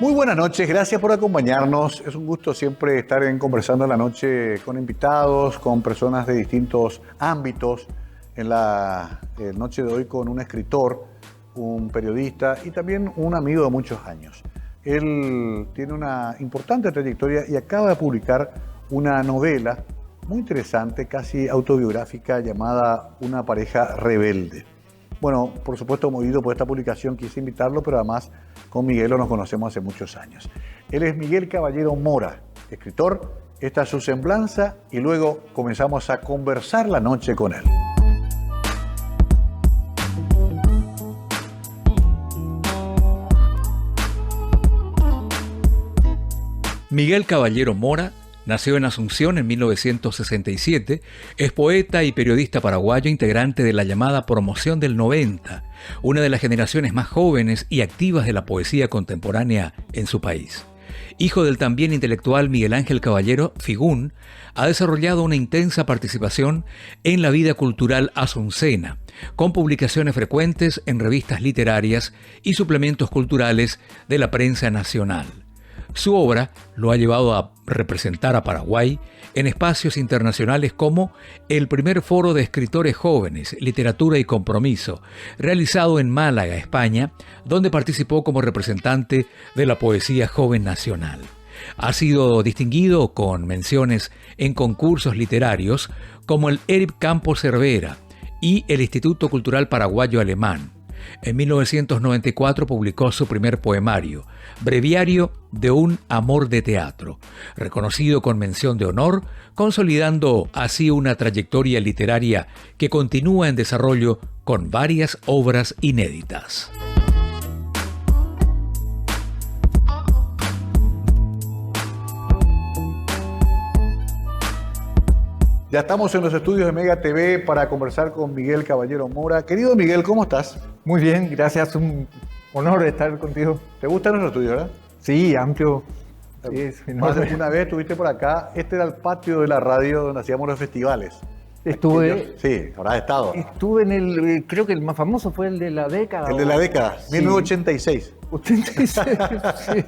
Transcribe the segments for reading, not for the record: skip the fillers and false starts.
Muy buenas noches, gracias por acompañarnos. Es un gusto siempre estar conversando en la noche con invitados, con personas de distintos ámbitos. En la noche de hoy con un escritor, un periodista y también un amigo de muchos años. Él tiene una importante trayectoria y acaba de publicar una novela muy interesante, casi autobiográfica, llamada Una pareja rebelde. Bueno, por supuesto, movido por esta publicación quise invitarlo, pero además con Miguel lo nos conocemos hace muchos años. Él es Miguel Caballero Mora, escritor. Esta es su semblanza y luego comenzamos a conversar la noche con él. Miguel Caballero Mora nació en Asunción en 1967, es poeta y periodista paraguayo integrante de la llamada Promoción del 90, una de las generaciones más jóvenes y activas de la poesía contemporánea en su país. Hijo del también intelectual Miguel Ángel Caballero Figún, ha desarrollado una intensa participación en la vida cultural asuncena, con publicaciones frecuentes en revistas literarias y suplementos culturales de la prensa nacional. Su obra lo ha llevado a representar a Paraguay en espacios internacionales como el primer foro de escritores jóvenes, literatura y compromiso, realizado en Málaga, España, donde participó como representante de la poesía joven nacional. Ha sido distinguido con menciones en concursos literarios como el Eric Campos Cervera y el Instituto Cultural Paraguayo Alemán. En 1994 publicó su primer poemario, Breviario de un amor de teatro, reconocido con mención de honor, consolidando así una trayectoria literaria que continúa en desarrollo con varias obras inéditas. Ya estamos en los estudios de Mega TV para conversar con Miguel Caballero Mora. Querido Miguel, ¿cómo estás? Muy bien, gracias. Un honor estar contigo. ¿Te gusta nuestro estudio, verdad? Sí, amplio. Sí, es enorme. Una vez estuviste por acá. Este era el patio de la radio donde hacíamos los festivales. Estuve. Sí, habrás estado. Estuve en el, creo que el más famoso fue el de la década. El de la década, sí. 1986. 86, sí.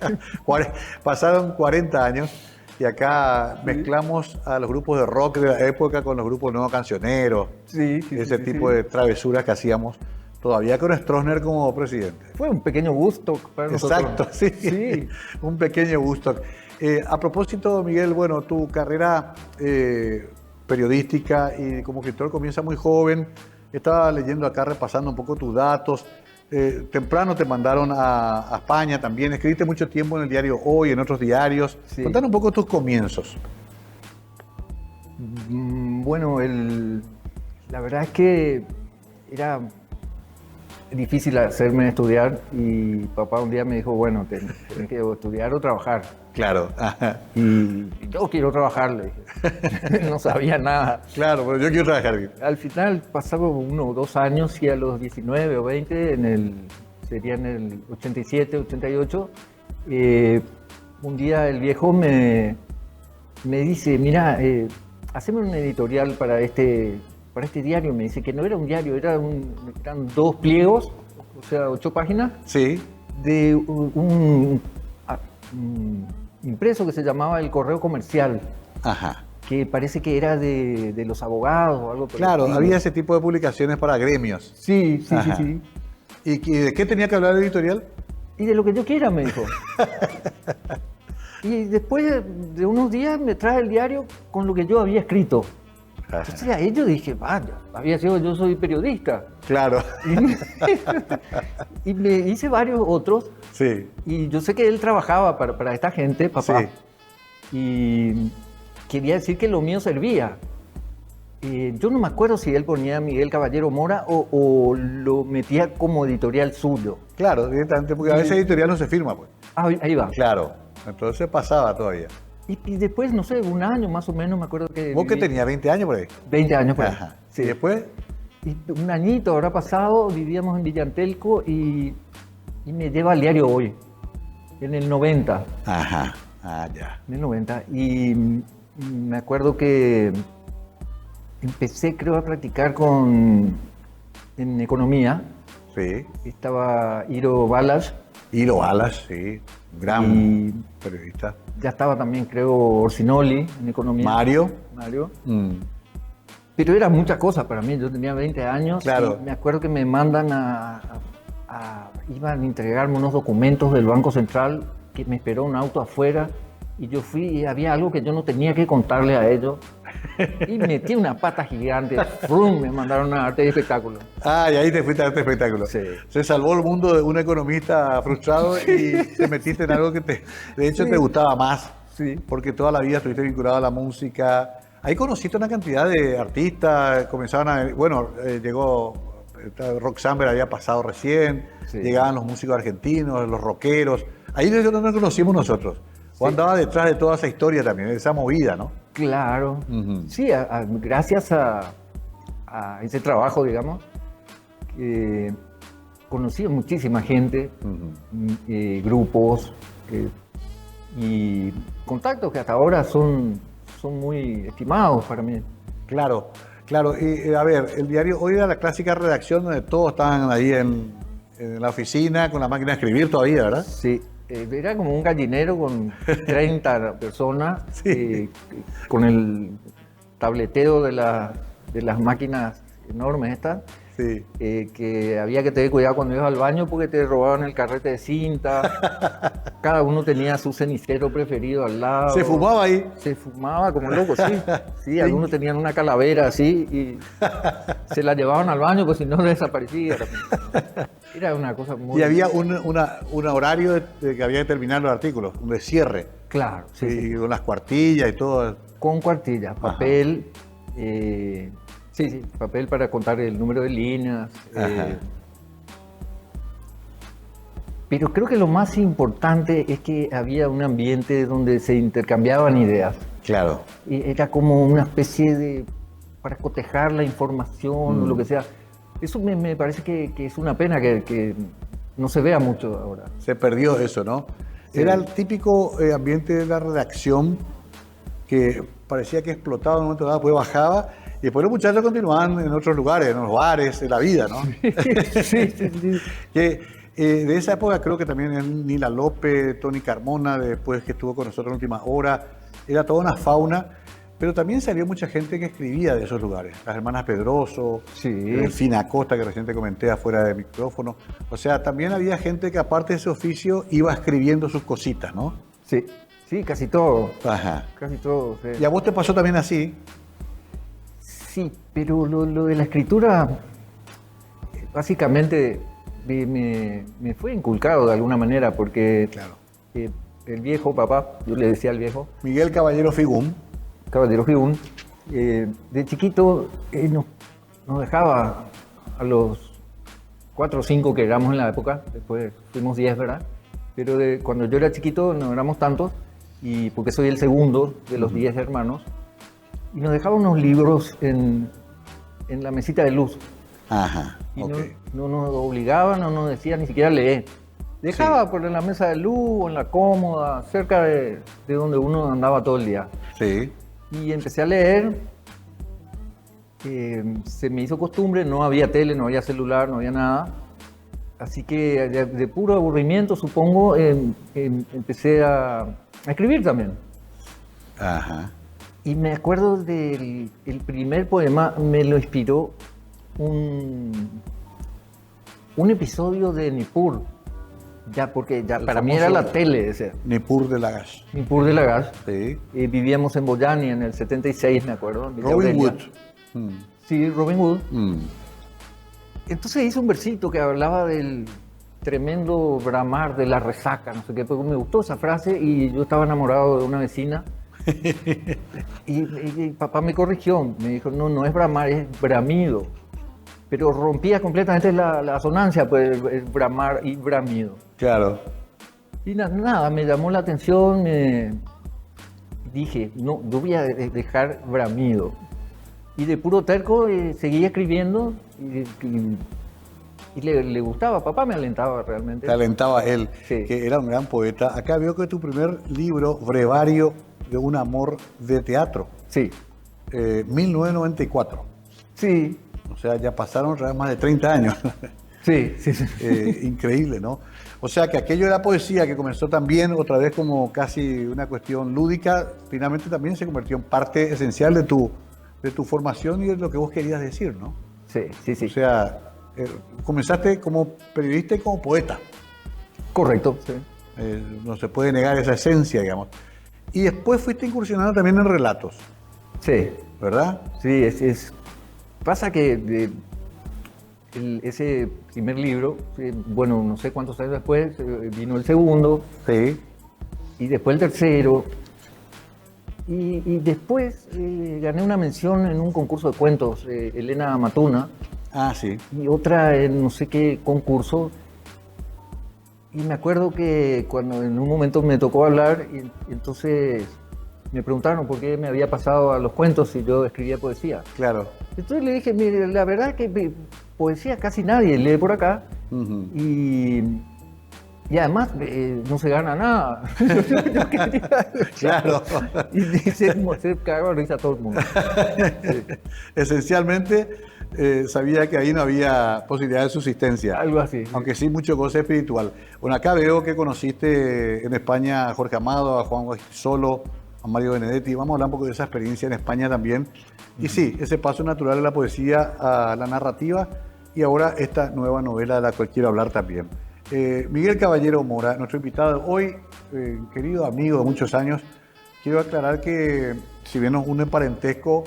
Pasaron 40 años. Y acá mezclamos a los grupos de rock de la época con los grupos nuevos cancioneros. Sí, ese tipo de travesuras que hacíamos todavía con Stroessner como presidente. Fue un pequeño gusto para nosotros. Exacto, sí. Un pequeño gusto. A propósito, Miguel, bueno, tu carrera periodística y como escritor comienza muy joven. Estaba leyendo acá, repasando un poco tus datos. Temprano te mandaron a España también. Escribiste mucho tiempo en el diario Hoy, en otros diarios. Sí. Contanos un poco tus comienzos. Bueno, la verdad es que era difícil hacerme estudiar y papá un día me dijo, bueno, tenés que estudiar o trabajar. Claro. Y yo quiero trabajar, le dije. No sabía nada. Claro, pero yo quiero trabajar. Al final pasaba 1 o 2 años y a los 19 o 20, sería en el 87, 88, un día el viejo me dice, mira, haceme un editorial para este diario. Me dice que no era un diario, eran 2 pliegos, o sea, 8 páginas. Sí. De un impreso que se llamaba El Correo Comercial. Ajá. Que parece que era de los abogados o algo por el Claro, estilo. había ese tipo de publicaciones para gremios. Sí. ¿Y de qué tenía que hablar el editorial? Y de lo que yo quiera, me dijo. Y después de unos días me trae el diario con lo que yo había escrito. Entonces a ello dije, vaya, yo soy periodista. Claro. Y me hice varios otros. Sí. Y yo sé que él trabajaba para esta gente, papá. Sí. Y quería decir que lo mío servía. Yo no me acuerdo si él ponía Miguel Caballero Mora o lo metía como editorial suyo. Claro, directamente, porque a veces editorial no se firma, pues. Ah, ahí va. Claro, entonces pasaba todavía. Y después, no sé, 1 año más o menos, me acuerdo que... ¿Vos que tenías 20 años por ahí? 20 años por ahí. Ajá. Sí. ¿Y después? Y 1 añito habrá pasado, vivíamos en Villantelco y me lleva al diario Hoy, en el 90. Ajá, ya. En el 90. Y me acuerdo que empecé, creo, a practicar en economía. Sí. Estaba Iro Balas. Iro Balas, sí. Gran periodista. Ya estaba también, creo, Orsinoli en economía. Mario. Pero era muchas cosas para mí. Yo tenía 20 años. Claro. Y me acuerdo que me mandan iban a entregarme unos documentos del Banco Central, que me esperó un auto afuera. Y yo fui y había algo que yo no tenía que contarle a ellos. Y metí una pata gigante. ¡Frum! Me mandaron a arte y espectáculo. Ah, y ahí te fuiste a arte espectáculo. Sí. Se salvó el mundo de un economista frustrado y te metiste en algo que de hecho te gustaba más. Sí. Porque toda la vida estuviste vinculado a la música. Ahí conociste una cantidad de artistas, comenzaban a... Bueno, llegó... Rock Summer había pasado recién, Sí. Llegaban los músicos argentinos, los rockeros. Ahí es donde nos conocimos nosotros. O andaba detrás de toda esa historia también, de esa movida, ¿no? Claro. Ujú. Sí, gracias a ese trabajo, digamos, conocí a muchísima gente, grupos y contactos que hasta ahora son muy estimados para mí. Claro, claro. Y a ver, el diario hoy era la clásica redacción donde todos estaban ahí en la oficina con la máquina de escribir todavía, ¿verdad? Sí, era como un gallinero con 30 personas, Sí. con el tableteo de las máquinas enormes estas. Sí. Que había que tener cuidado cuando ibas al baño porque te robaban el carrete de cinta. Cada uno tenía su cenicero preferido al lado. ¿Se fumaba ahí? Se fumaba como loco, sí. Sí, algunos tenían una calavera así y se la llevaban al baño porque si no desaparecía. Era una cosa muy... Y había un horario de que había que terminar los artículos, un de cierre. Claro, sí, Sí, sí. con las cuartillas y todo. Con cuartillas, papel, sí, papel para contar el número de líneas. Ajá. Pero creo que lo más importante es que había un ambiente donde se intercambiaban ideas. Claro. Y era como una especie de... para cotejar la información o lo que sea. Eso me parece que es una pena que no se vea mucho ahora. Se perdió eso, ¿no? Sí. Era el típico ambiente de la redacción que parecía que explotaba en un momento dado, después bajaba y después los muchachos continuaban en otros lugares, en los bares, en la vida, ¿no? Sí, sí, sí. Que, de esa época creo que también es Nila López, Tony Carmona, después que estuvo con nosotros en Última Hora, era toda una fauna, pero también salió mucha gente que escribía de esos lugares, las hermanas Pedroso, Sí. Delfina Acosta, que recién te comenté afuera de micrófono, o sea, también había gente que aparte de ese oficio iba escribiendo sus cositas, ¿no? Sí, sí, casi todo. Ajá. Casi todo. Sí. ¿Y a vos te pasó también así? Sí, pero lo de la escritura, básicamente me fue inculcado de alguna manera, porque Claro. el viejo papá, yo le decía al viejo, Miguel Caballero Figún. Caballero Gibún, de chiquito nos dejaba a los 4 o 5 que éramos en la época, después fuimos 10, ¿verdad? Pero cuando yo era chiquito no éramos tantos, y porque soy el segundo de los 10 hermanos, y nos dejaba unos libros en la mesita de luz. Ajá, Y ok. no nos obligaba, no nos decía ni siquiera leer. Dejaba por en la mesa de luz o en la cómoda, cerca de donde uno andaba todo el día. Sí. Y empecé a leer, se me hizo costumbre, no había tele, no había celular, no había nada. Así que de puro aburrimiento, supongo, empecé a escribir también. Ajá. Y me acuerdo del el primer poema, me lo inspiró un episodio de Nippur. Ya, porque ya El para mí era famoso- la tele ese. Nippur de Lagash. Nippur de la Gas. Sí. Vivíamos en Boyani en el 76, me acuerdo. en Villa Robin Aurelia. Wood. Mm. Sí, Robin Hood. Mm. Entonces hice un versito que hablaba del tremendo bramar de la resaca, no sé qué, porque me gustó esa frase y yo estaba enamorado de una vecina. y papá me corrigió, me dijo, no es bramar, es bramido. Pero rompía completamente la asonancia, pues el bramar y bramido. Claro. Y nada, me llamó la atención, dije, no, yo voy a dejar bramido. Y de puro terco seguí escribiendo y le gustaba, papá me alentaba realmente. Te alentaba él, Sí. que era un gran poeta. Acá veo que tu primer libro, Brevario de un amor de teatro, Sí, 1994. sí, O sea, ya pasaron más de 30 años. Sí, sí, sí. Increíble, ¿no? O sea que aquello de la poesía que comenzó también otra vez como casi una cuestión lúdica, finalmente también se convirtió en parte esencial de tu formación y de lo que vos querías decir, ¿no? Sí, sí, sí. O sea, comenzaste como periodista y como poeta. Correcto, sí. No se puede negar esa esencia, digamos. Y después fuiste incursionando también en relatos, Sí, ¿verdad? sí, pasa que ese primer libro, bueno, no sé cuántos años después, vino el segundo Sí. y después el tercero. Y después gané una mención en un concurso de cuentos, Elena Matuna, Ah, sí. y otra en no sé qué concurso. Y me acuerdo que cuando en un momento me tocó hablar, y entonces me preguntaron por qué me había pasado a los cuentos si yo escribía poesía. Claro. Entonces le dije, mire, la verdad es que poesía casi nadie lee por acá Ujú. y además no se gana nada. Yo quería- Claro. Y se cagó de risa todo el mundo. Esencialmente sabía que ahí no había posibilidad de subsistencia. Algo así. Aunque sí mucho goce espiritual. Bueno, acá veo que conociste en España a Jorge Amado, a Juan Solo, a Mario Benedetti. Vamos a hablar un poco de esa experiencia en España también. Y sí, ese paso natural de la poesía a la narrativa y ahora esta nueva novela de la cual quiero hablar también. Miguel Caballero Mora, nuestro invitado hoy, querido amigo de muchos años, quiero aclarar que si bien nos une parentesco,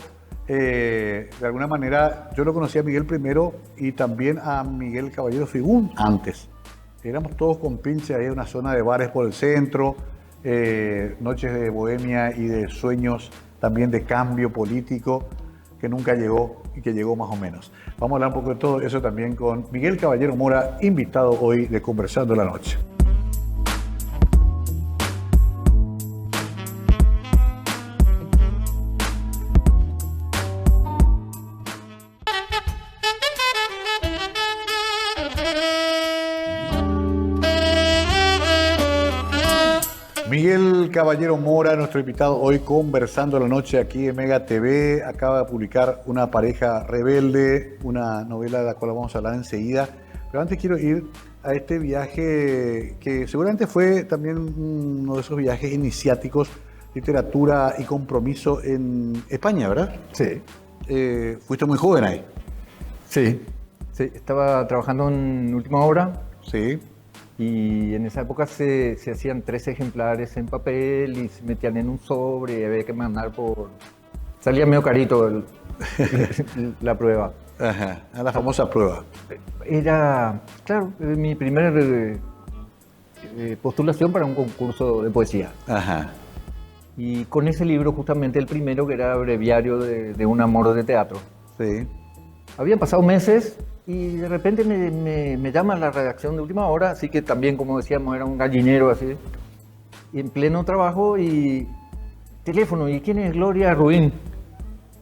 de alguna manera yo lo conocí a Miguel primero y también a Miguel Caballero Figún antes. Éramos todos compinches ahí en una zona de bares por el centro, noches de bohemia y de sueños también de cambio político que nunca llegó y que llegó más o menos. Vamos a hablar un poco de todo eso también con Miguel Caballero Mora, invitado hoy de Conversando la Noche. Miguel Caballero Mora, nuestro invitado hoy Conversando la Noche aquí en Mega TV, acaba de publicar Una pareja rebelde, una novela de la cual vamos a hablar enseguida. Pero antes quiero ir a este viaje que seguramente fue también uno de esos viajes iniciáticos, literatura y compromiso en España, ¿verdad? Sí. Fuiste muy joven ahí. Sí. Sí, estaba trabajando en Última Hora. Sí. Y en esa época se hacían 3 ejemplares en papel y se metían en un sobre y había que mandar por... Salía medio carito la prueba. Ajá, a la famosa prueba. Era, claro, mi primera postulación para un concurso de poesía. Ajá. Y con ese libro, justamente el primero, que era Breviario de un amor de teatro. Sí. Habían pasado meses y de repente me llama la redacción de Última Hora, así que también, como decíamos, era un gallinero así, y en pleno trabajo y teléfono, ¿y quién es Gloria Rubín?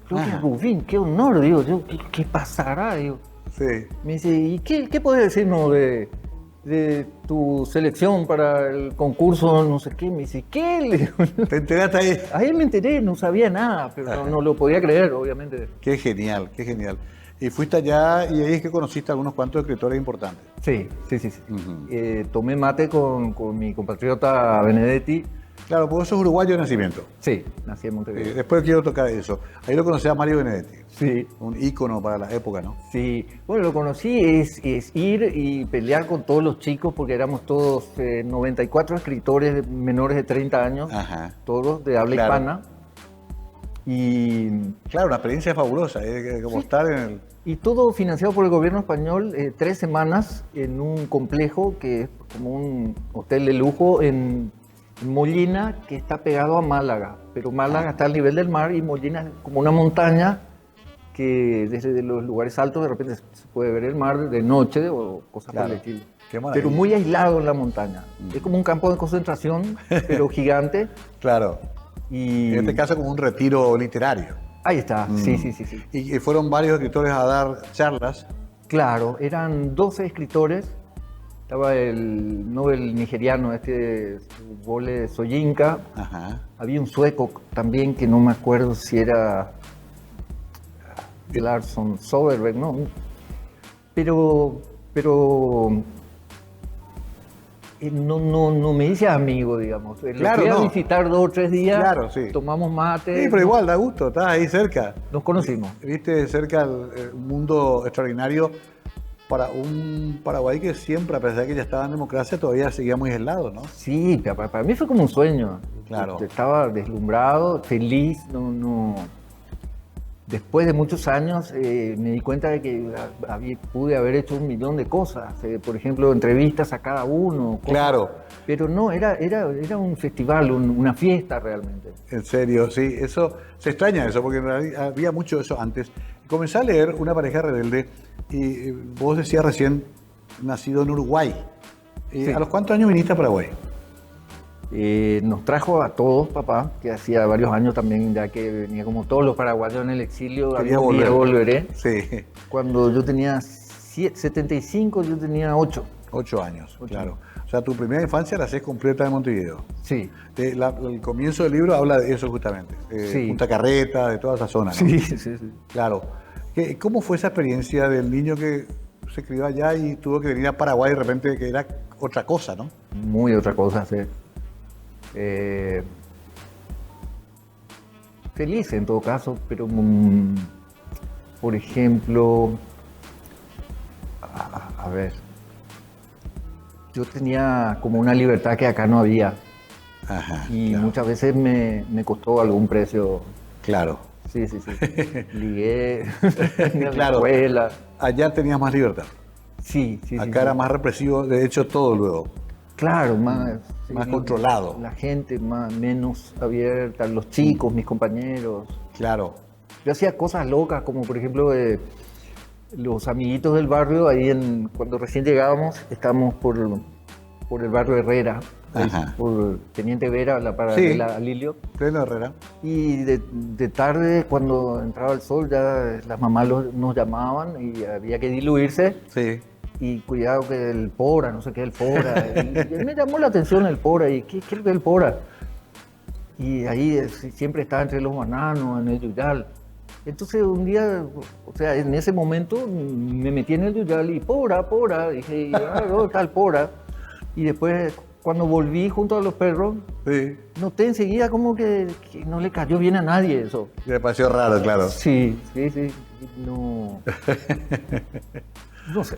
Gloria Rubín, qué honor, digo, yo, ¿qué pasará? Digo. Sí. Me dice, ¿y qué puedes decirnos de tu selección para el concurso? No sé qué. Me dice, ¿qué? Le digo, ¿Te enteraste ahí? ahí me enteré, no sabía nada, pero no lo podía creer, obviamente. Qué genial, qué genial. Y fuiste allá y ahí es que conociste a algunos cuantos escritores importantes. Sí, sí, sí. Sí. Ujú. Tomé mate con mi compatriota Benedetti. Claro, porque sos uruguayo de nacimiento. Sí, nací en Montevideo. Después quiero tocar eso. Ahí lo conocí a Mario Benedetti, Sí, un ícono para la época, ¿no? sí. Bueno, lo conocí, es ir y pelear con todos los chicos, porque éramos todos 94 escritores menores de 30 años, Ajá. todos de habla Claro. hispana. Claro, una experiencia fabulosa, como Sí. estar en el... Y todo financiado por el gobierno español, 3 semanas en un complejo que es como un hotel de lujo en Mollina, que está pegado a Málaga. Pero Málaga está al nivel del mar y Mollina es como una montaña que desde los lugares altos de repente se puede ver el mar de noche o cosas Claro. por el estilo. Qué maravilla. Pero muy aislado en la montaña. Es como un campo de concentración, pero gigante. Claro, Y en este caso como un retiro literario. ahí está, sí, sí, sí, sí. Y fueron varios escritores a dar charlas. Claro, eran 12 escritores. Estaba el Nobel nigeriano, Wole Soyinka. Ajá. Había un sueco también que no me acuerdo si era Larsson Soderbergh, ¿no? Pero pero no me hice amigo, digamos. Claro, fui a no. visitar 2 o 3 días, Claro, sí. tomamos mate. Sí, pero igual da gusto, estás ahí cerca. Nos conocimos. Viste de cerca un mundo extraordinario para un Paraguay que siempre, a pesar de que ya estaba en democracia, todavía seguía muy aislado, ¿no? Sí, para mí fue como un sueño. Claro. Estaba deslumbrado, feliz, Después de muchos años me di cuenta de que pude haber hecho 1.000.000 de cosas. Por ejemplo, entrevistas a cada uno. Cosas. Claro. Pero no, era un festival, una fiesta realmente. En serio, sí, eso se extraña eso, porque en realidad había mucho de eso antes. Comencé a leer Una pareja rebelde y vos decías recién, nacido en Uruguay. Sí. ¿A los cuántos años viniste a Paraguay? Nos trajo a todos, papá, que hacía varios años también, ya que venía como todos los paraguayos en el exilio, Quería algún día volveré. Sí, Cuando yo tenía 75, yo tenía 8. 8 años, 8 claro. O sea, tu primera infancia la hacés completa en Montevideo. Sí. El comienzo del libro habla de eso justamente, Sí. Punta Carreta, de toda esa zona, ¿no? Sí, sí, sí. Claro. ¿Cómo fue esa experiencia del niño que se crió allá y tuvo que venir a Paraguay de repente, que era otra cosa, ¿no? Muy otra cosa, sí. Feliz en todo caso, pero por ejemplo, a ver, yo tenía como una libertad que acá no había Ajá, y claro. muchas veces me costó algún precio. Claro. Sí, sí, sí. Ligué en la Claro. escuela. Allá tenías más libertad. Sí, sí, sí. Acá era más represivo, de hecho, todo luego. Claro, más Más controlado. La gente menos abierta, los chicos, mis compañeros. Claro. Yo hacía cosas locas, como por ejemplo los amiguitos del barrio, cuando recién llegábamos, estábamos por el barrio Herrera, ahí, Ajá. por Teniente Vera, la paralela a Lilio. Pleno Herrera. Y de tarde, cuando entraba el sol, ya las mamás nos llamaban y había que diluirse. Sí. Y cuidado que el pora, no sé qué es el pora. Y me llamó la atención el pora. ¿Y qué es el pora? Y ahí siempre estaba entre los bananos, en el yuyal. Entonces un día, o sea, en ese momento me metí en el yuyal y pora. Dije, ¿dónde está el pora? Y después, cuando volví junto a los perros, Sí. noté enseguida como que no le cayó bien a nadie eso. Me pareció raro, claro. Sí. No. No sé.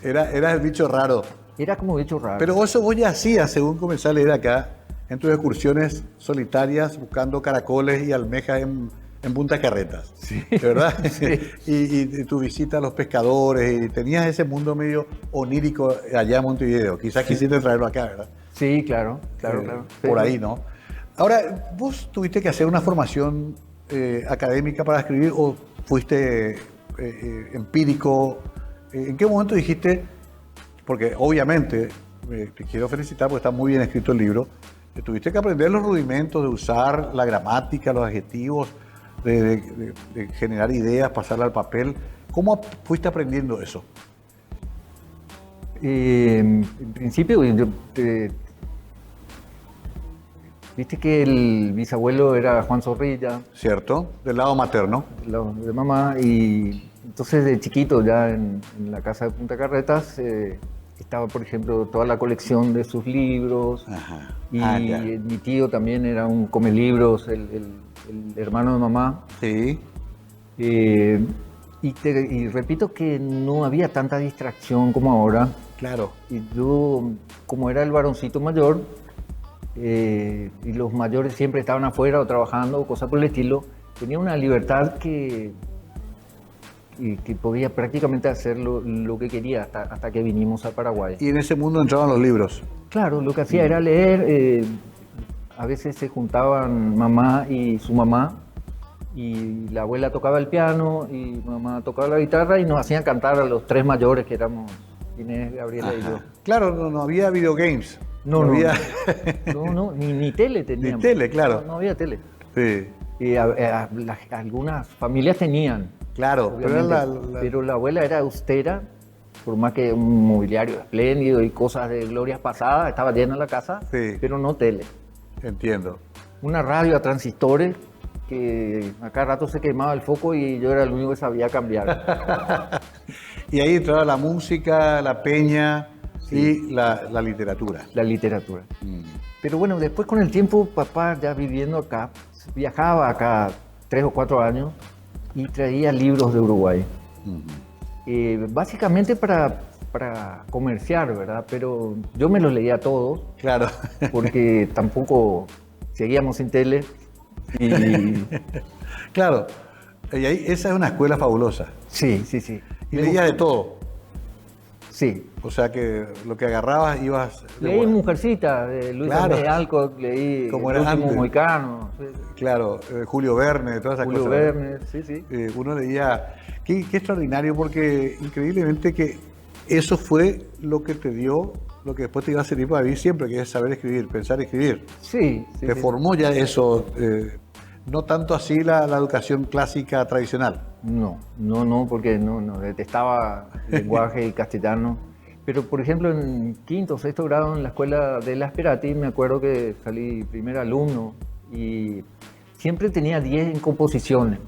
Era el bicho raro. Era como bicho raro. Pero eso vos ya hacías, según comencé a leer acá, en tus excursiones solitarias, buscando caracoles y almejas en Punta Carretas. Sí. ¿Verdad? Sí. Y tu visita a los pescadores, y tenías ese mundo medio onírico allá en Montevideo. Quizás quisiste traerlo acá, ¿verdad? Sí, claro. Por ahí, ¿no? Ahora, ¿vos tuviste que hacer una formación académica para escribir o fuiste empírico? ¿En qué momento dijiste, porque obviamente te quiero felicitar porque está muy bien escrito el libro, tuviste que aprender los rudimentos de usar la gramática, los adjetivos, de generar ideas, pasarla al papel? ¿Cómo fuiste aprendiendo eso? En principio, viste que el bisabuelo era Juan Zorrilla, ¿Cierto? Del lado materno. de mamá, y entonces de chiquito ya en la casa de Punta Carretas estaba, por ejemplo, toda la colección de sus libros. Ajá. Y Ya. mi tío también era un come libros, el hermano de mamá. Sí. Y repito que no había tanta distracción como ahora. Claro. Y yo, como era el varoncito mayor, y los mayores siempre estaban afuera o trabajando o cosas por el estilo, tenía una libertad que podía prácticamente hacer lo que quería hasta que vinimos a Paraguay. Y en ese mundo entraban los libros. Claro, lo que hacía era leer. A veces se juntaban mamá y su mamá, y la abuela tocaba el piano y mamá tocaba la guitarra y nos hacían cantar a los 3 mayores, que éramos Inés, Gabriela y yo. Claro, no había videogames. No, había. No, ni tele teníamos. Ni tele, claro. No había tele. Sí, Y algunas familias tenían, claro. Pero, obviamente, pero la abuela era austera, por más que un mobiliario espléndido y cosas de glorias pasadas, estaba llena la casa, Sí. pero no tele. Entiendo. Una radio a transistores que a cada rato se quemaba el foco y yo era el único que sabía cambiar. Y ahí entraba la música, la peña y la literatura. La literatura. Pero bueno, después con el tiempo, papá ya viviendo acá, viajaba acá 3 o 4 años y traía libros de Uruguay. Básicamente para comerciar, ¿verdad? Pero yo me los leía todos. Claro. Porque tampoco seguíamos sin tele. Y... Claro. Y ahí, esa es una escuela fabulosa. Sí, sí, sí. Y leías de todo. Sí. O sea que lo que agarrabas ibas... Leí Mujercita, de Luis Fernández Alcott, leí Como El era último antes. Mohicano. Sí. Claro, Julio Verne, todas esas Julio cosas. Verne, sí, sí. Uno leía... Qué extraordinario, porque increíblemente que eso fue lo que te dio, lo que después te iba a servir para vivir siempre, que es saber escribir, pensar y escribir. Sí, sí. Te sí. formó ya eso, no tanto así la educación clásica tradicional. No, porque no, detestaba el lenguaje castellano. Pero, por ejemplo, en quinto o sexto grado en la escuela de La Esperati, me acuerdo que salí primer alumno y siempre tenía 10 en composiciones.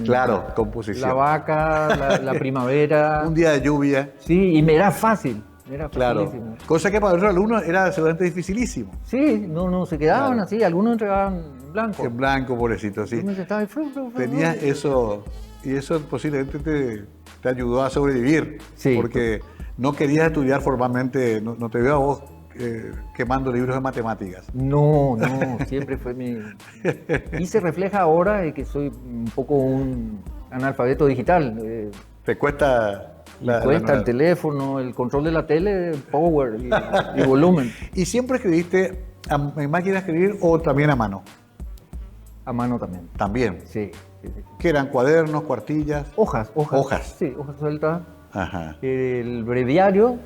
Claro, composición. La vaca, la primavera. Un día de lluvia. Sí, y me era fácil. Era Claro. facilísimo. Cosa que para otros alumnos era seguramente dificilísimo. Sí, no, se quedaban Claro. así, algunos entregaban en blanco. En blanco, pobrecito, sí. Yo me sentaba y Tenías eso, y eso posiblemente te ayudó a sobrevivir. Sí. Porque no querías estudiar formalmente, no te veo a vos quemando libros de matemáticas. No, siempre fue mi... Y se refleja ahora que soy un poco un analfabeto digital. ¿Te cuesta Cuesta el teléfono, el control de la tele, power y volumen. ¿Y siempre escribiste en máquina de escribir o también a mano? A mano también. También. Sí. ¿Qué eran? ¿Cuadernos, cuartillas? Hojas. Hojas. Sí, hojas sueltas. Ajá. El breviario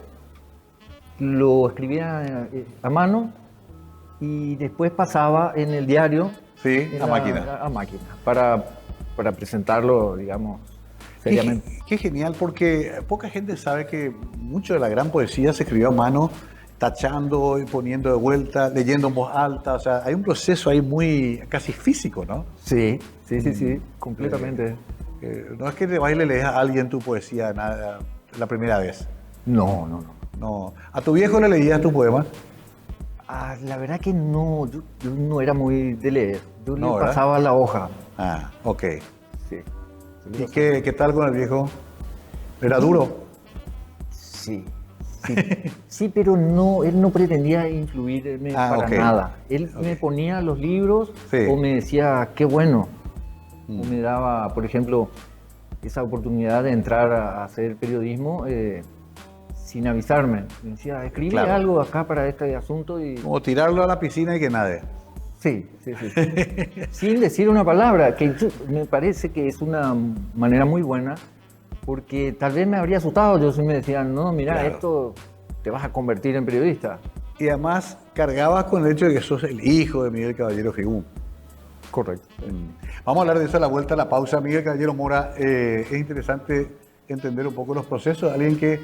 lo escribía a mano y después pasaba en el diario. Sí, a máquina. A máquina, para presentarlo, digamos, seriamente. Qué genial, porque poca gente sabe que mucho de la gran poesía se escribió a mano, tachando y poniendo de vuelta, leyendo en voz alta. O sea, hay un proceso ahí muy casi físico, ¿no? Sí, completamente. No es que te vayas y le lees a alguien tu poesía nada, la primera vez. No. No. ¿A tu viejo le leías tu poema? La verdad que no, yo no era muy de leer. Yo No, le ¿verdad? pasaba la hoja. Ah, ok. Sí. ¿Y qué tal con el viejo? ¿Era duro? Sí. Sí, pero no, él no pretendía influirme para ok. nada. Él me ponía los libros Sí. o me decía, qué bueno. O me daba, por ejemplo, esa oportunidad de entrar a hacer periodismo sin avisarme. Me decía, escribe Claro. algo acá para este asunto y... Como tirarlo a la piscina y que nade. Sí. Sin decir una palabra, que me parece que es una manera muy buena, porque tal vez me habría asustado yo si me decían, no, mira, Claro. esto te vas a convertir en periodista. Y además cargabas con el hecho de que sos el hijo de Miguel Caballero Figún. Correcto. Vamos a hablar de eso a la vuelta a la pausa. Miguel Caballero Mora, es interesante entender un poco los procesos de alguien que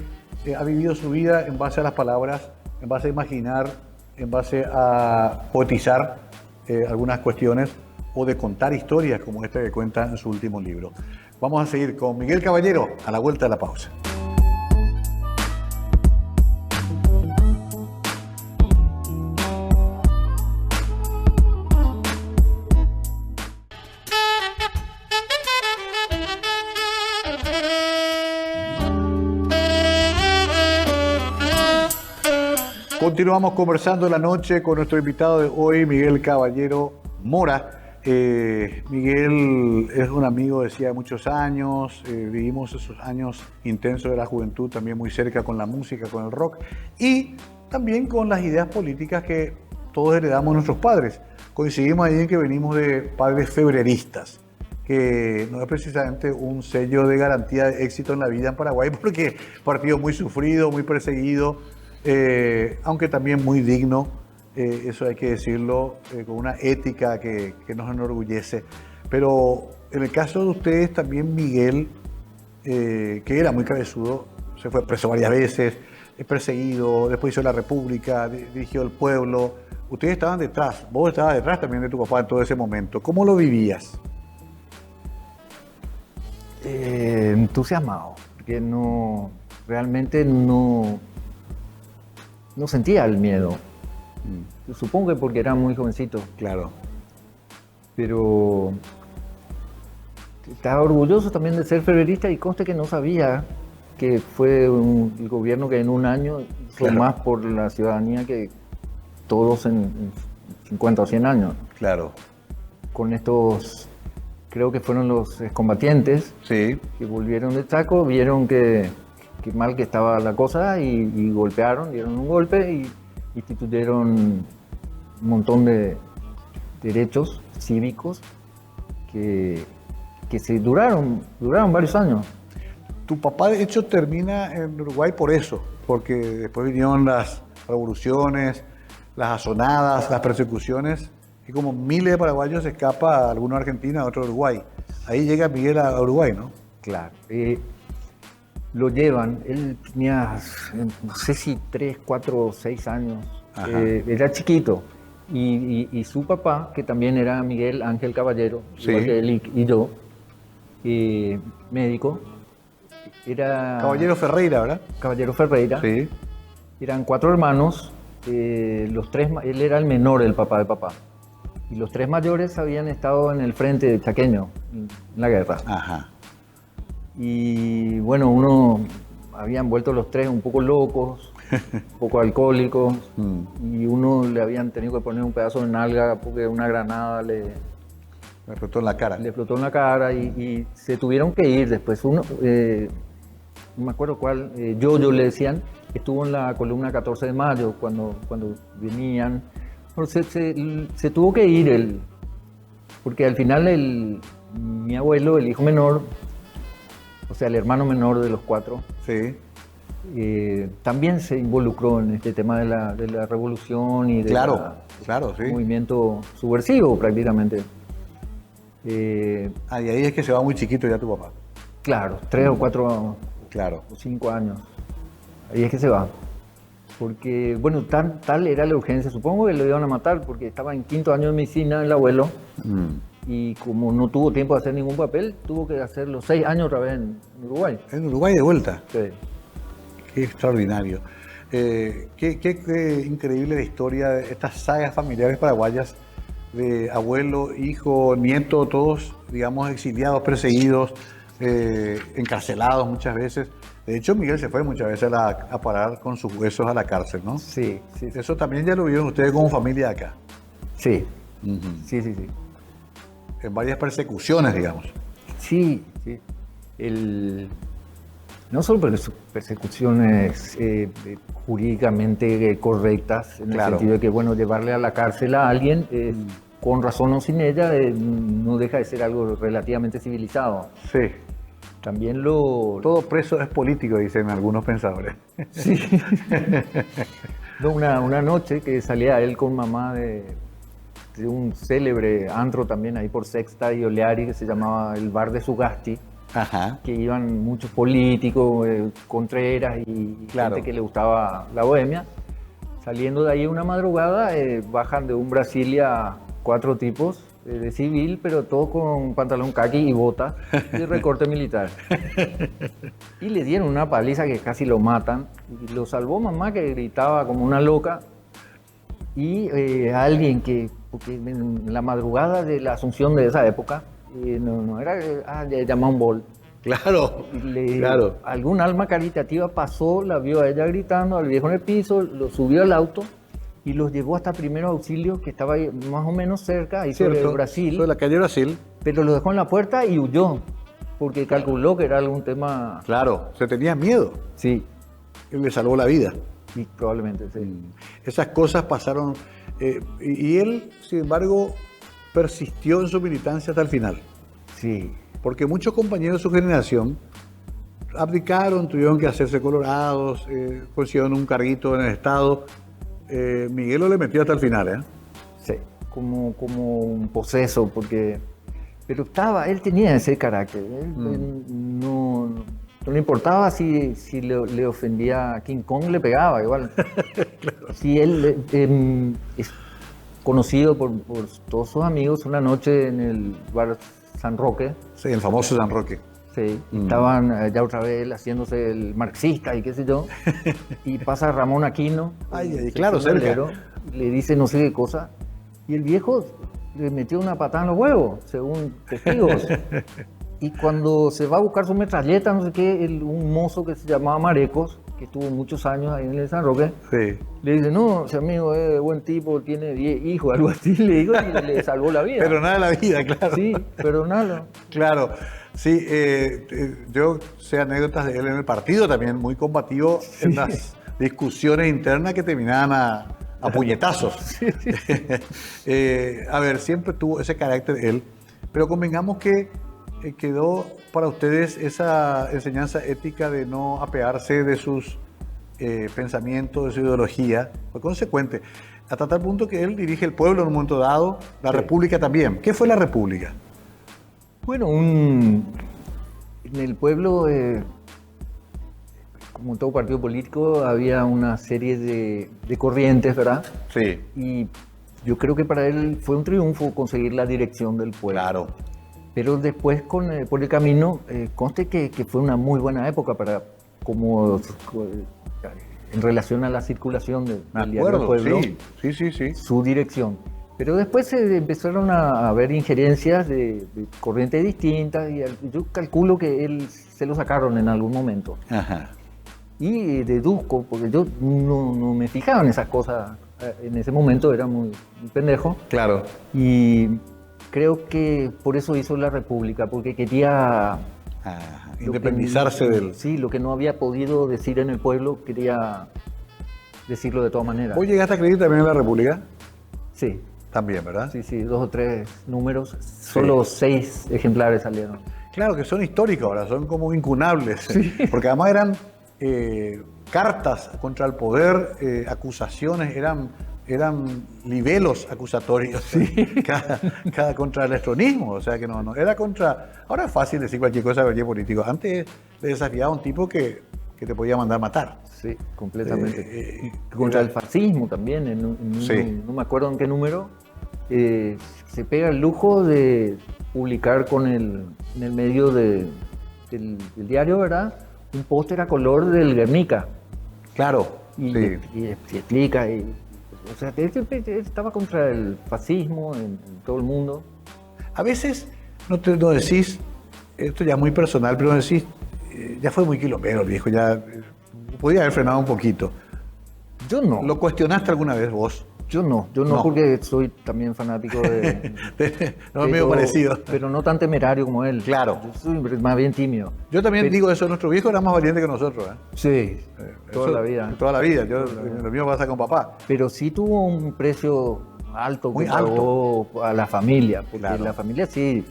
ha vivido su vida en base a las palabras, en base a imaginar, en base a poetizar algunas cuestiones o de contar historias como esta que cuenta en su último libro. Vamos a seguir con Miguel Caballero a la vuelta de la pausa. Continuamos conversando la noche con nuestro invitado de hoy, Miguel Caballero Mora. Miguel es un amigo, decía, de muchos años. Vivimos esos años intensos de la juventud también muy cerca con la música, con el rock y también con las ideas políticas que todos heredamos de nuestros padres. Coincidimos ahí en que venimos de padres febreristas, que no es precisamente un sello de garantía de éxito en la vida en Paraguay, porque partido muy sufrido, muy perseguido, aunque también muy digno, eso hay que decirlo, con una ética que nos enorgullece. Pero en el caso de ustedes también Miguel, que era muy cabezudo, se fue preso varias veces, perseguido, después hizo la República, dirigió el pueblo. Ustedes estaban detrás, vos estabas detrás también de tu papá en todo ese momento. ¿Cómo lo vivías? Entusiasmado, porque realmente no sentía el miedo. Supongo que porque era muy jovencito, Claro. pero estaba orgulloso también de ser ferrerista y conste que no sabía que fue el gobierno que en un año hizo Claro. más por la ciudadanía que todos en 50 o 100 años. Claro. Con estos, creo que fueron los excombatientes Sí. que volvieron de Chaco, vieron que mal que estaba la cosa y golpearon, dieron un golpe y instituyeron un montón de derechos cívicos que duraron varios años. Tu papá, de hecho, termina en Uruguay por eso, porque después vinieron las revoluciones, las azonadas, las persecuciones, y como miles de paraguayos se escapa, algunos a Argentina, otros a Uruguay. Ahí llega Miguel a Uruguay, ¿no? Claro. Lo llevan, él tenía, no sé si 3, 4, 6 años, era chiquito. Y su papá, que también era Miguel Ángel Caballero, Sí. igual que él y yo, médico, era Caballero Ferreira, ¿verdad? Caballero Ferreira. Sí. Eran 4 hermanos, los 3, él era el menor, el papá de papá. Y los 3 mayores habían estado en el frente chaqueño, en la guerra. Ajá. Y bueno, habían vuelto los 3 un poco locos, un poco alcohólicos, y uno le habían tenido que poner un pedazo de nalga porque una granada Me explotó en la cara. le explotó en la cara y se tuvieron que ir después. Uno, no me acuerdo cuál, yo le decían, estuvo en la columna 14 de mayo cuando venían. Bueno, se tuvo que ir él, porque al final mi abuelo, el hijo menor, o sea, el hermano menor de los 4, Sí. también se involucró en este tema de la revolución y del Claro, sí. movimiento subversivo prácticamente. Y ahí es que se va muy chiquito ya tu papá. Claro, 3 o 4 Claro. o 5 años. Ahí es que se va. Porque, bueno, tal era la urgencia. Supongo que lo iban a matar porque estaba en 5º año de medicina el abuelo. Y como no tuvo tiempo de hacer ningún papel, tuvo que hacer los 6 años otra vez en Uruguay. En Uruguay de vuelta. Sí. Qué extraordinario. Qué increíble la historia de estas sagas familiares paraguayas de abuelo, hijo, nieto, todos, digamos, exiliados, perseguidos, encarcelados muchas veces. De hecho, Miguel se fue muchas veces a parar con sus huesos a la cárcel, ¿no? Sí. Eso también ya lo vieron ustedes como familia acá. Sí. Ujú. Sí. En varias persecuciones, digamos. Sí. No solo persecuciones jurídicamente correctas, en Claro. el sentido de que, bueno, llevarle a la cárcel a alguien, con razón o sin ella, no deja de ser algo relativamente civilizado. Sí. También Todo preso es político, dicen algunos pensadores. Sí. No, una noche que salía él con mamá de un célebre antro también ahí por Sexta y Oleari que se llamaba el Bar de Sugasti, Ajá. que iban muchos políticos, Contreras y Claro. gente que le gustaba la bohemia. Saliendo de ahí una madrugada, bajan de un Brasilia 4 tipos de civil, pero todos con pantalón caqui y bota y recorte militar. Y le dieron una paliza que casi lo matan. Y lo salvó mamá, que gritaba como una loca. Y alguien porque en la madrugada de la Asunción de esa época, no era, llamaba un bol. Claro, claro. Algún alma caritativa pasó, la vio a ella gritando, al viejo en el piso, lo subió al auto y los llevó hasta primeros auxilios, que estaba ahí más o menos cerca, ahí sobre Brasil, Sobre la calle Brasil. pero lo dejó en la puerta y huyó, porque calculó que era algún tema... Claro, se tenía miedo. Sí, Y le salvó la vida. y probablemente, sí. Esas cosas pasaron. Y él, sin embargo, persistió en su militancia hasta el final. Sí, Porque muchos compañeros de su generación abdicaron, tuvieron que hacerse colorados, consiguieron un carguito en el Estado. Miguel lo le metió hasta el final, ¿eh? sí, como un poseso, porque... Pero él tenía ese carácter, él no le importaba si le ofendía a King Kong, le pegaba igual. Claro. Si él es conocido por todos sus amigos, una noche en el bar San Roque. Sí, el famoso San Roque. Sí, estaban ya otra vez haciéndose el marxista y qué sé yo, y pasa Ramón Aquino, claro, cerca. Le dice no sé qué cosa, y el viejo le metió una patada en los huevos, según testigos. Y cuando se va a buscar su metralleta, no sé qué, un mozo que se llamaba Marecos, que estuvo muchos años ahí en el San Roque, sí, le dice, no, ese amigo es buen tipo, tiene 10 hijos, algo así, le digo, y le salvó la vida. Pero nada de la vida, claro. Sí, pero nada. Claro, sí, yo sé anécdotas de él en el partido también, muy combativo en las discusiones internas que terminaban a puñetazos. Sí. A ver, siempre tuvo ese carácter él, pero convengamos que quedó para ustedes esa enseñanza ética de no apearse de sus pensamientos, de su ideología, fue consecuente, hasta tal punto que él dirige el pueblo en un momento dado, la República también. ¿Qué fue la República? Bueno, en el pueblo, como en todo partido político, había una serie de corrientes, ¿verdad? Sí. Y yo creo que para él fue un triunfo conseguir la dirección del pueblo. Claro. Pero después, por el camino, conste que fue una muy buena época para, en relación a la circulación del diario del pueblo, sí. Su dirección. Pero después se empezaron a haber injerencias de corrientes distintas y yo calculo que él se lo sacaron en algún momento. Ajá. Y deduzco, porque yo no me fijaba en esas cosas en ese momento, era muy pendejo. Claro. Y creo que por eso hizo la República, porque quería... independizarse del... Sí, lo que no había podido decir en el pueblo, quería decirlo de todas maneras. ¿Vos llegaste a creer también en la República? Sí. También, ¿verdad? Sí, 2 o 3 números, solo 6 ejemplares salieron. Claro, que son históricos ahora, son como incunables, sí. Porque además eran cartas contra el poder, acusaciones, eran libelos acusatorios, sí. cada contra el electronismo, o sea que no era contra... Ahora es fácil decir cualquier cosa de cualquier político, antes le desafiaba a un tipo que te podía mandar a matar. Sí, completamente. Contra el fascismo también, sí. No me acuerdo en qué número, se pega el lujo de publicar en el medio del diario, ¿verdad? Un póster a color del Guernica. Claro. Y explica, o sea, él estaba contra el fascismo en todo el mundo. A veces no decís, esto ya es muy personal, pero decís, ya fue muy quilombero el viejo, ya podía haber frenado un poquito. Yo no. ¿Lo cuestionaste alguna vez vos? Yo no, porque soy también fanático de no, es medio parecido. Pero no tan temerario como él. Claro. Yo soy más bien tímido. Yo también digo eso, nuestro viejo era más valiente que nosotros. Sí, toda la vida. Toda la vida, lo mío pasa con papá. Pero sí tuvo un precio alto, muy alto a la familia, porque claro. La familia sí...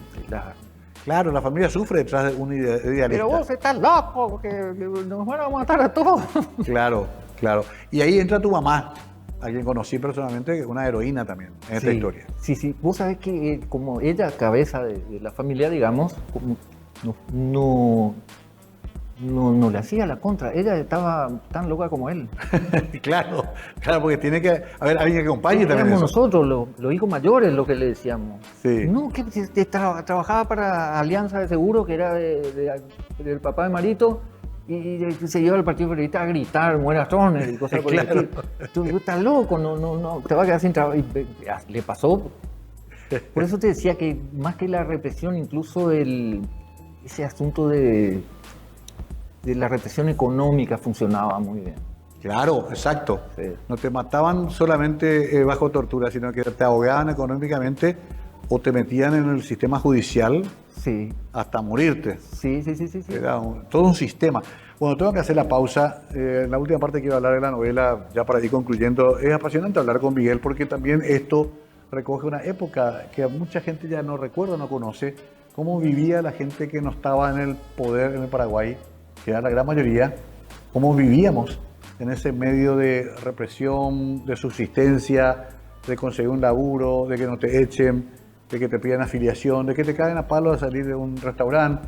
Claro, la familia sufre detrás de un idealista. Pero vos estás loco, porque nos van a matar a todos. Claro. Y ahí entra tu mamá, a quien conocí personalmente, una heroína también en esta historia. Sí. Vos sabés que como ella, cabeza de la familia, digamos, no le hacía la contra. Ella estaba tan loca como él. Claro, porque tiene que haber alguien que acompañe también. Éramos nosotros, los hijos mayores, lo que le decíamos. Sí. No, que trabajaba para Alianza de Seguro, que era del papá de Marito, y se lleva al Partido Periodista a gritar, muera Stroessner y cosas por el estilo. Tú estás loco, no, te vas a quedar sin trabajo. Y le pasó. Por eso te decía que más que la represión, incluso ese asunto de la represión económica funcionaba muy bien. Claro, exacto. Sí. No te mataban solamente bajo tortura, sino que te ahogaban económicamente o te metían en el sistema judicial hasta morirte. Sí. Era todo un sistema. Bueno, tengo que hacer la pausa. La última parte que quiero hablar de la novela, ya para ir concluyendo, es apasionante hablar con Miguel porque también esto recoge una época que mucha gente ya no recuerda, no conoce, cómo vivía la gente que no estaba en el poder en el Paraguay, que era la gran mayoría, cómo vivíamos en ese medio de represión, de subsistencia, de conseguir un laburo, de que no te echen, de que te pidan afiliación, de que te caen a palo a salir de un restaurante.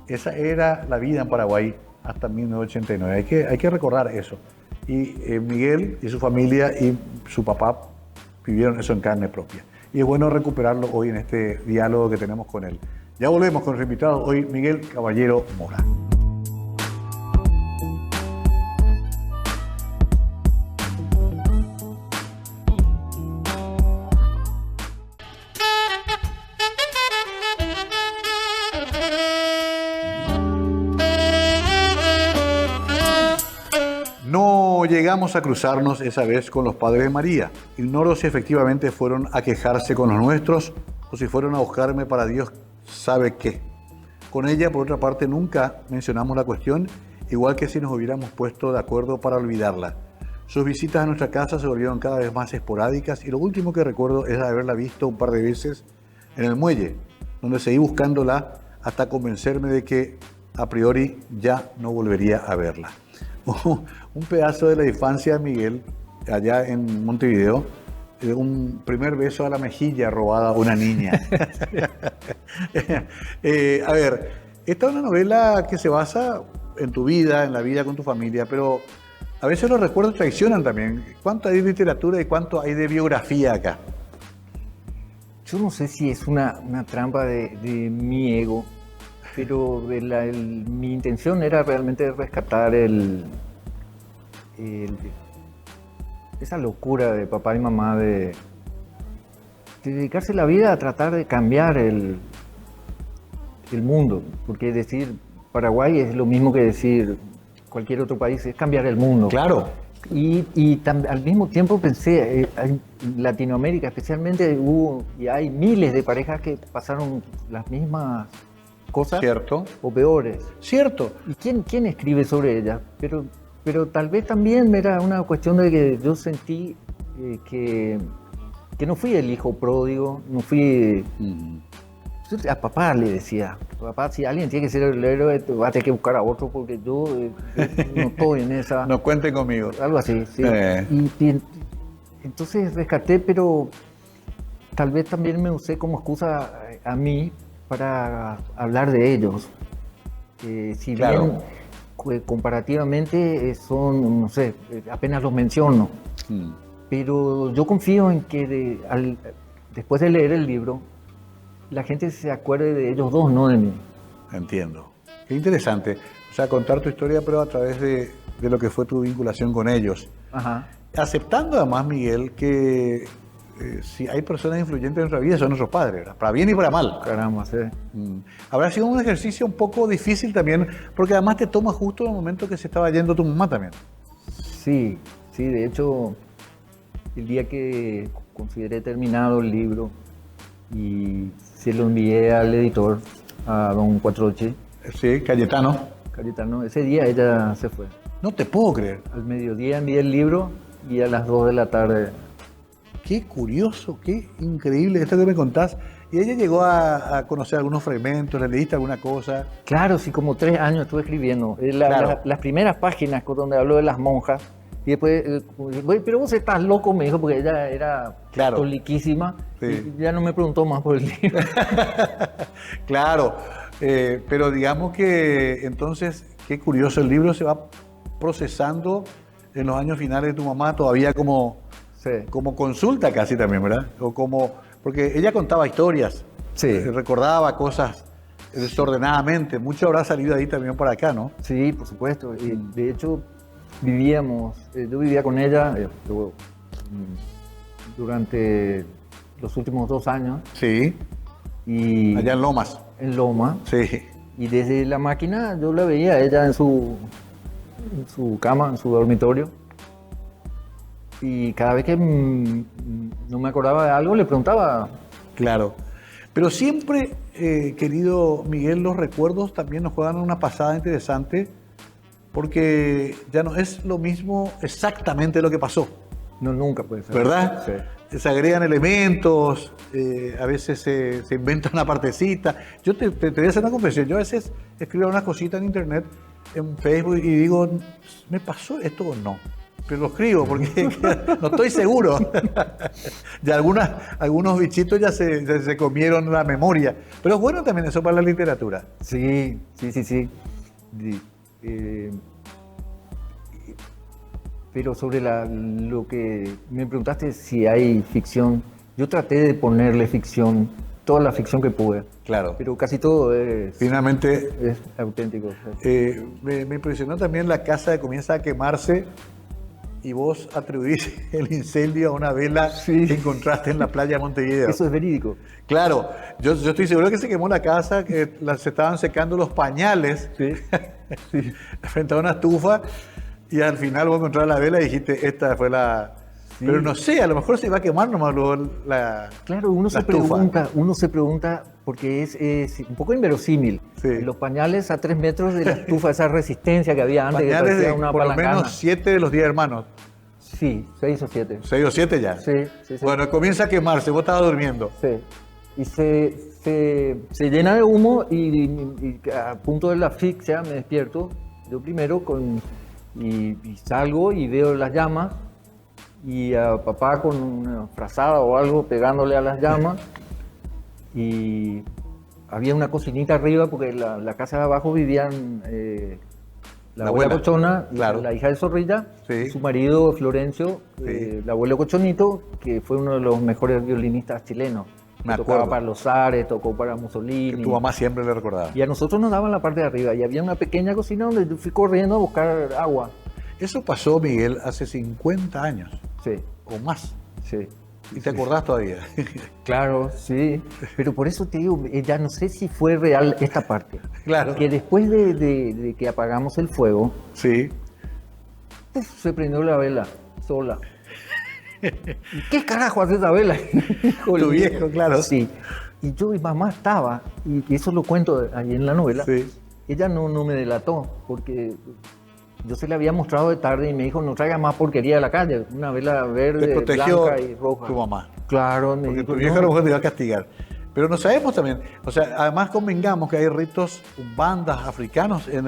Esa era la vida en Paraguay hasta 1989. Hay que recordar eso. Y Miguel y su familia y su papá vivieron eso en carne propia. Y es bueno recuperarlo hoy en este diálogo que tenemos con él. Ya volvemos con nuestro invitado hoy, Miguel Caballero Mora. No llegamos a cruzarnos esa vez con los padres de María. Ignoro si efectivamente fueron a quejarse con los nuestros o si fueron a buscarme para Dios sabe qué. Con ella, por otra parte, nunca mencionamos la cuestión, igual que si nos hubiéramos puesto de acuerdo para olvidarla. Sus visitas a nuestra casa se volvieron cada vez más esporádicas y lo último que recuerdo es haberla visto un par de veces en el muelle, donde seguí buscándola hasta convencerme de que a priori ya no volvería a verla. Un pedazo de la infancia de Miguel, allá en Montevideo, un primer beso a la mejilla robada a una niña. A ver, esta es una novela que se basa en tu vida, en la vida con tu familia, pero a veces los recuerdos traicionan también. ¿Cuánto hay de literatura y cuánto hay de biografía acá? Yo no sé si es una trampa de mi ego, pero mi intención era realmente rescatar esa locura de papá y mamá de dedicarse la vida a tratar de cambiar el mundo, porque decir Paraguay es lo mismo que decir cualquier otro país, es cambiar el mundo. Claro. Al mismo tiempo pensé, en Latinoamérica especialmente hubo y hay miles de parejas que pasaron las mismas cosas. Cierto. O peores. Cierto. ¿Y quién escribe sobre ellas? Pero tal vez también era una cuestión de que yo sentí que no fui el hijo pródigo, no fui... Yo a papá le decía, papá, si alguien tiene que ser el héroe, va a tener que buscar a otro porque yo no estoy en esa... No cuenten conmigo. Algo así, sí. Entonces rescaté, pero tal vez también me usé como excusa a mí para hablar de ellos. Si claro. bien comparativamente son, no sé, apenas los menciono. Pero yo confío en que después de leer el libro, la gente se acuerde de ellos dos, no de mí. Entiendo. Qué interesante. O sea, contar tu historia, pero a través de lo que fue tu vinculación con ellos. Ajá. Aceptando además, Miguel, que si hay personas influyentes en nuestra vida son nuestros padres, ¿verdad? Para bien y para mal. Caramba, sí. Habrá sido un ejercicio un poco difícil también, porque además te toma justo en el momento que se estaba yendo tu mamá también. Sí, de hecho, el día que consideré terminado el libro y se lo envié al editor, a don Cuatroche. Sí, Cayetano. Ese día ella se fue. No te puedo creer. Al mediodía envié el libro y a las 2 de la tarde... Qué curioso, qué increíble esto que me contás. ¿Y ella llegó a conocer algunos fragmentos? ¿Le leíste alguna cosa? Claro, sí, como 3 años estuve escribiendo. Claro. Las primeras páginas donde habló de las monjas. Y después, pero vos estás loco, me dijo, porque ella era catoliquísima. Sí. Y ya no me preguntó más por el libro. Claro, pero digamos que entonces, qué curioso, el libro se va procesando en los años finales de tu mamá todavía como consulta casi también, ¿verdad? O porque ella contaba historias, recordaba cosas desordenadamente, mucho habrá salido ahí también para acá, ¿no? Sí, por supuesto. Y de hecho, yo vivía con ella durante los últimos 2 años. Sí. Y allá en Lomas. En Loma. Sí. Y desde la máquina yo la veía a ella en su cama, en su dormitorio. Y cada vez que no me acordaba de algo, le preguntaba. Claro. Pero siempre, querido Miguel, los recuerdos también nos juegan una pasada interesante porque ya no es lo mismo exactamente lo que pasó. No, nunca puede ser. ¿Verdad? Sí. Se agregan elementos, a veces se inventa una partecita. Yo te voy a hacer una confesión. Yo a veces escribo unas cositas en internet, en Facebook, y digo, ¿me pasó esto o no? Pero lo escribo porque no estoy seguro. Ya algunos bichitos ya se comieron la memoria. Pero es bueno también eso para la literatura. Sí. Pero sobre lo que me preguntaste si hay ficción, yo traté de ponerle ficción toda la ficción que pude. Claro. Pero casi todo Finalmente, es auténtico. me impresionó también la casa que comienza a quemarse y vos atribuís el incendio a una vela Sí. que encontraste en la playa de Montevideo. Eso es verídico. Claro, yo estoy seguro que se quemó la casa, que se estaban secando los pañales Sí. Sí. frente a una estufa y al final vos encontraste la vela y dijiste, esta fue la... Sí. Pero no sé, a lo mejor se iba a quemar nomás luego la... Claro, uno la estufa. se pregunta, porque es un poco inverosímil. Sí. Los pañales a 3 metros de la estufa, esa resistencia que había antes, que Pañales parecía de una por lo palangana. menos 7 de los 10 hermanos. Sí, 6 o 7. 6 o 7 ya. Sí, sí, sí. Bueno, comienza a quemarse, vos estabas durmiendo. Sí. Y se llena de humo y a punto de la asfixia me despierto. Yo primero y salgo y veo las llamas y a papá con una frazada o algo pegándole a las llamas y había una cocinita arriba porque la casa de abajo vivían la La abuela abuela, Cochona, claro. la hija de Zorrilla, Sí. su marido Florencio, Sí. el abuelo Cochonito, que fue uno de los mejores violinistas chilenos. Me Que tocaba acuerdo. para los Zares, tocó para Mussolini. Que tu mamá siempre le recordaba. Y a nosotros nos daban la parte de arriba y había una pequeña cocina donde yo fui corriendo a buscar agua. Eso pasó, Miguel, hace 50 años Sí, o más. sí. ¿Y te acordás todavía? Claro, sí. Pero por eso te digo, ya no sé si fue real esta parte. Claro. Que después de que apagamos el fuego, Sí. se prendió la vela sola. ¿Y qué carajo hace esa vela? Tu viejo, claro. Sí. Y yo y mamá estaba, y eso lo cuento ahí en la novela. Sí. Ella no me delató, porque yo se le había mostrado de tarde y me dijo, no traiga más porquería de la calle, una vela Te verde, protegió blanca y roja. tu mamá. Claro, me Porque dijo, tu viejo a no. lo mejor te iba a castigar. Pero no sabemos también, o sea, además convengamos que hay ritos, bandas africanos en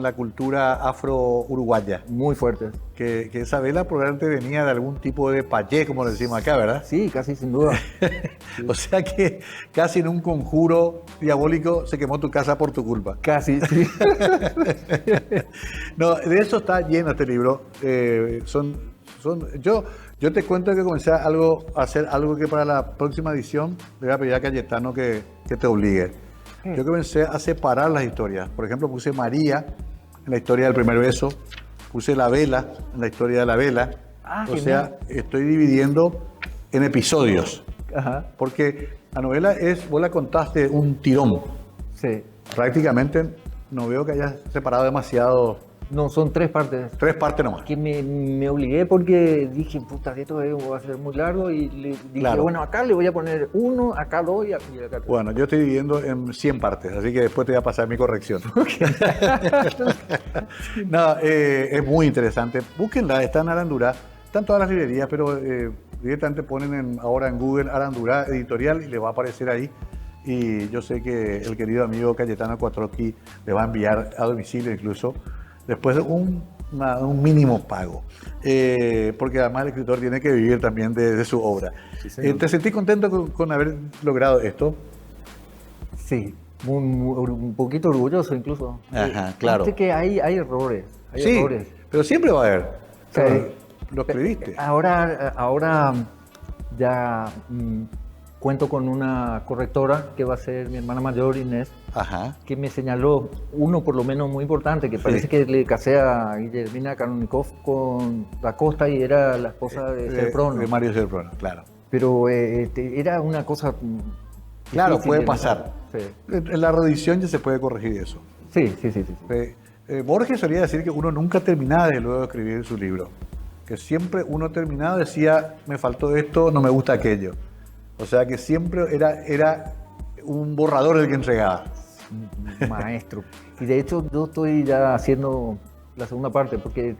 la cultura afro-uruguaya. Muy fuerte. Que esa vela probablemente venía de algún tipo de payé, como le decimos acá, ¿verdad? Sí, casi sin duda. O sea que casi en un conjuro diabólico se quemó tu casa por tu culpa. Casi, sí. No, de eso está lleno este libro. Yo te cuento que comencé a hacer algo que para la próxima edición le voy a pedir a Cayetano que te obligue. Yo comencé a separar las historias. Por ejemplo, puse María en la historia del primer beso, puse la vela en la historia de la vela. Ah, O genial. sea, estoy dividiendo en episodios. Ajá, Porque la novela vos la contaste un tirón. sí. Prácticamente no veo que hayas separado demasiado. No, son 3 partes. 3 partes nomás. Que me obligué porque dije, puta, esto va a ser muy largo y le dije, Claro. bueno, acá le voy a poner 1, acá 2 y acá 3. Bueno, yo estoy dividiendo en 100 partes, así que después te voy a pasar mi corrección. No, es muy interesante. Búsquenla, está en Arandurá. Están todas las librerías, pero directamente ponen ahora en Google Arandurá Editorial y le va a aparecer ahí. Y yo sé que el querido amigo Cayetano Cuatroqui le va a enviar a domicilio incluso, después de un mínimo pago. Porque además el escritor tiene que vivir también de su obra. Sí, señor. ¿Te sentís contento con haber logrado esto? Sí, un poquito orgulloso incluso. Ajá, claro. Viste que hay errores. Hay Sí, errores. pero siempre va a haber. Sí. Lo escribiste. Ahora ya cuento con una correctora que va a ser mi hermana mayor, Inés, Ajá. que me señaló uno por lo menos muy importante, que Sí. parece que le casé a Guillermina Kanonikov con Da Costa y era la esposa de Serprono. De Mario Serprono, claro. Pero era una cosa... Claro, difícil puede de pasar. notar. Sí. En la reedición ya se puede corregir eso. Sí, sí, sí, sí. Borges solía decir que uno nunca terminaba de luego de escribir su libro. Que siempre uno terminaba decía, me faltó esto, no me gusta aquello. O sea que siempre era un borrador el que entregaba. Maestro. Y de hecho yo estoy ya haciendo la segunda parte, porque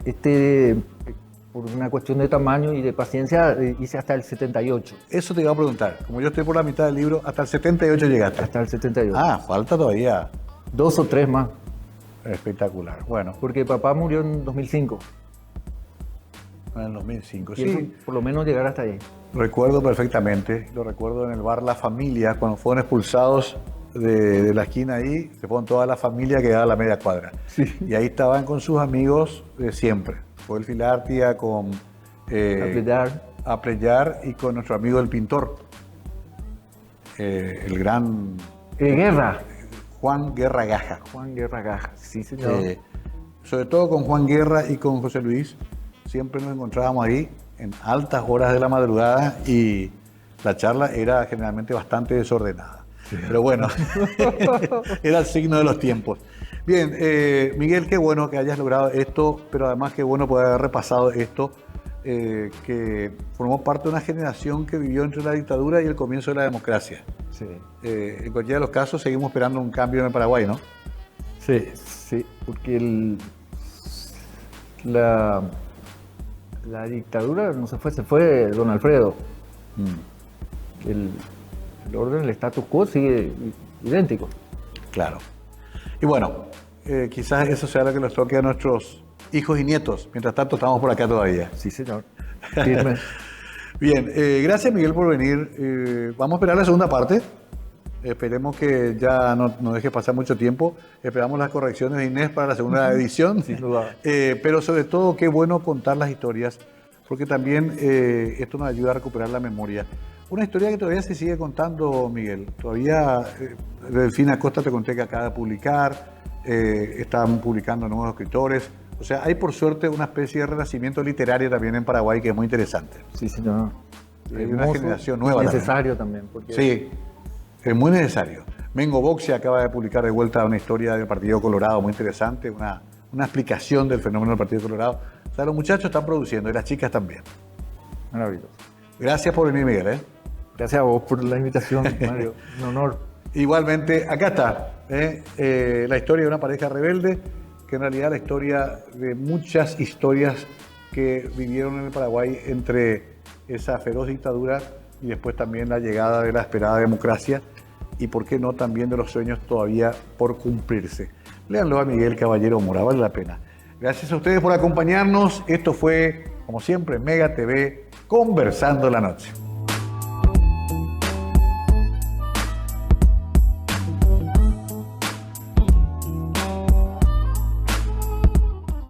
por una cuestión de tamaño y de paciencia, hice hasta el 78. Eso te iba a preguntar. Como yo estoy por la mitad del libro, hasta el 78 llegaste. Hasta el 78. Ah, falta todavía. 2 o 3 más, Espectacular. Bueno, porque papá murió en 2005. en el 2005. Quiero Sí, por lo menos llegar hasta ahí. recuerdo perfectamente. Lo recuerdo en el bar La Familia, cuando fueron expulsados de la esquina ahí, se fueron toda la familia que daba la media cuadra. Sí. Y ahí estaban con sus amigos de siempre. Fue el Filártia con A pelear. Aprellar y con nuestro amigo el pintor. el gran Guerra. Juan Guerra Gaja. Juan Guerra Gaja, sí, señor. Sobre todo con Juan Guerra y con José Luis, siempre nos encontrábamos ahí en altas horas de la madrugada y la charla era generalmente bastante desordenada. Sí. Pero bueno, era el signo de los tiempos. Bien, Miguel, qué bueno que hayas logrado esto, pero además qué bueno poder haber repasado esto, que formó parte de una generación que vivió entre la dictadura y el comienzo de la democracia. Sí. En cualquiera de los casos seguimos esperando un cambio en el Paraguay, ¿no? Sí, sí, porque la dictadura no se fue don Alfredo. El orden, el status quo sigue idéntico. Claro. Y bueno, quizás eso sea lo que nos toque a nuestros hijos y nietos. Mientras tanto, estamos por acá todavía. Sí, señor. Firme. Bien, gracias Miguel por venir. Vamos a esperar la segunda parte. Esperemos que ya no deje pasar mucho tiempo. Esperamos las correcciones de Inés para la segunda edición. Sin duda. Pero sobre todo, qué bueno contar las historias, porque también esto nos ayuda a recuperar la memoria. Una historia que todavía se sigue contando, Miguel. Todavía, Delfina Acosta te conté que acaba de publicar, están publicando nuevos escritores. O sea, hay por suerte una especie de renacimiento literario también en Paraguay que es muy interesante. Sí, señor. Hay una generación nueva. Necesario también. Porque... Sí, es muy necesario. Mengo Boxia acaba de publicar de vuelta una historia del Partido Colorado muy interesante, una explicación del fenómeno del Partido Colorado. O sea, los muchachos están produciendo y las chicas también. Maravilloso. Gracias por venir, Miguel. Gracias a vos por la invitación, Mario. Un honor. Igualmente, acá está la historia de una pareja rebelde, que en realidad la historia de muchas historias que vivieron en el Paraguay entre esa feroz dictadura y después también la llegada de la esperada democracia y, por qué no, también de los sueños todavía por cumplirse. Léanlo a Miguel Caballero Mora, vale la pena. Gracias a ustedes por acompañarnos. Esto fue, como siempre, Mega TV, Conversando la Noche.